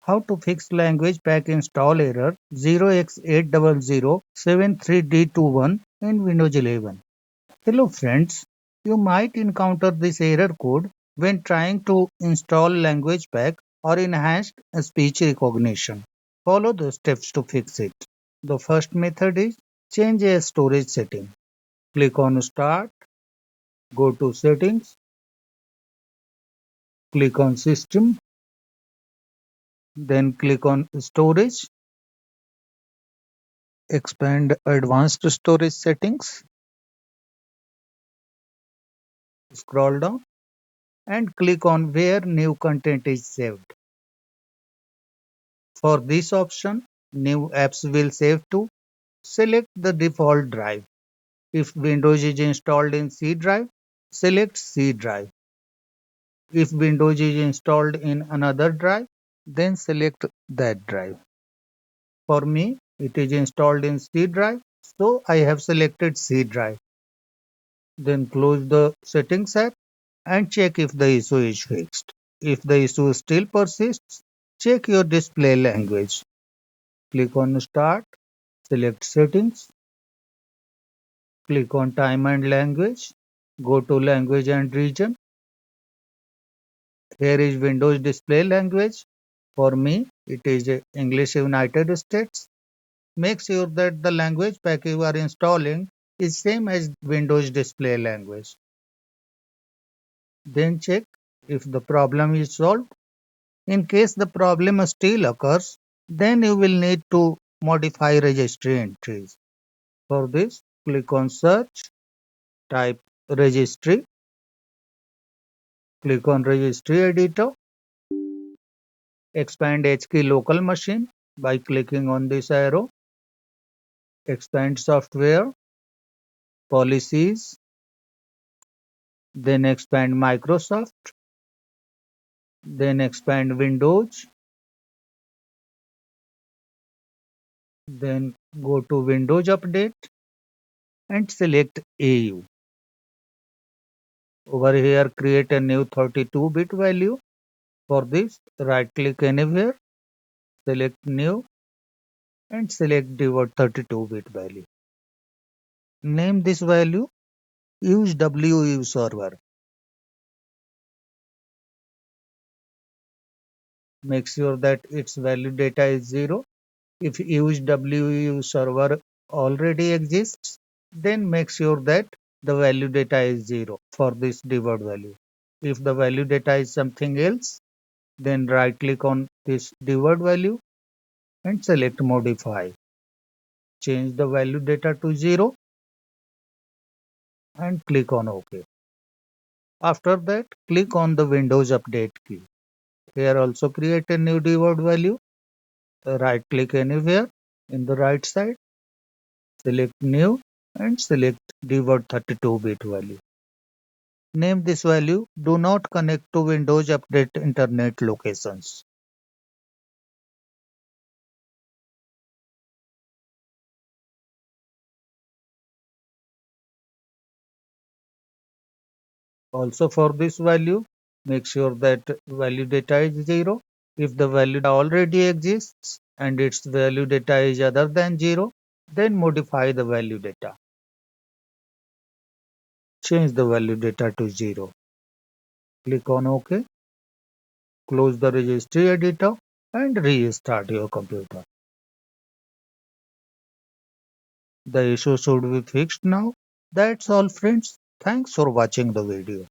How to fix language pack install error 0x80073D21 in Windows 11. Hello friends, you might encounter this error code when trying to install language pack or enhanced speech recognition. Follow the steps to fix it. The first method is change a storage setting. Click on Start, go to Settings, click on System, then click on Storage, expand Advanced Storage Settings, scroll down and click on where new content is saved. For this option, new apps will save to. Select the default drive. If Windows is installed in C drive, select C drive. If Windows is installed in another drive, then select that drive. For me, it is installed in C drive, so I have selected C drive. Then close the Settings app and check if the issue is fixed. If the issue still persists, check your display language. Click on Start, select Settings, click on Time and Language, go to Language and Region. Here is Windows display language. For me, it is English United States. Make sure that the language pack you are installing is same as Windows display language. Then check if the problem is solved. In case the problem still occurs, then you will need to modify registry entries. For this, click on Search, type Registry, click on Registry Editor, expand HKey local machine by clicking on this arrow, expand Software, Policies, then expand Microsoft, then expand Windows, then go to Windows Update and select AU. Over here, create a new 32-bit value. For this, right-click anywhere, select New, and select Default 32-bit value. Name this value UseWUServer. Make sure that its value data is 0. If UseWUServer already exists, then make sure that the value data is 0 for this default value. If the value data is something else, then right click on this default value and select Modify. Change the value data to 0 and click on OK. After that, click on the Windows Update key. Here also create a new default value. Right click anywhere in the right side, select New and select default 32-bit value. Name this value. Do not connect to Windows Update internet locations. Also for this value, make sure that value data is 0. If the value already exists and its value data is other than 0, then modify the value data. Change the value data to 0. Click on OK. Close the registry editor and restart your computer. The issue should be fixed now. That's all friends. Thanks for watching the video.